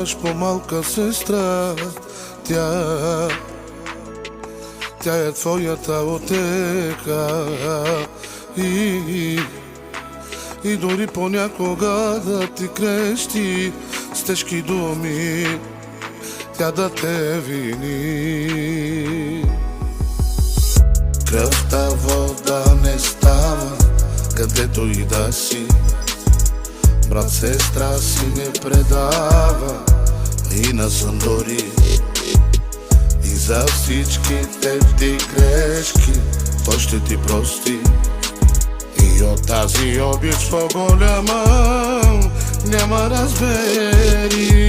нямаш по-малка сестра. Тя е твоята отека и дори понякога да ти крещи с тежки думи, тя да те вини. Кръвта вода не става, където и да си. Брат, сестра си не предава и на Сандори. И за всичките ти грешки той ще ти прости. И от тази обич по-голяма няма разбери.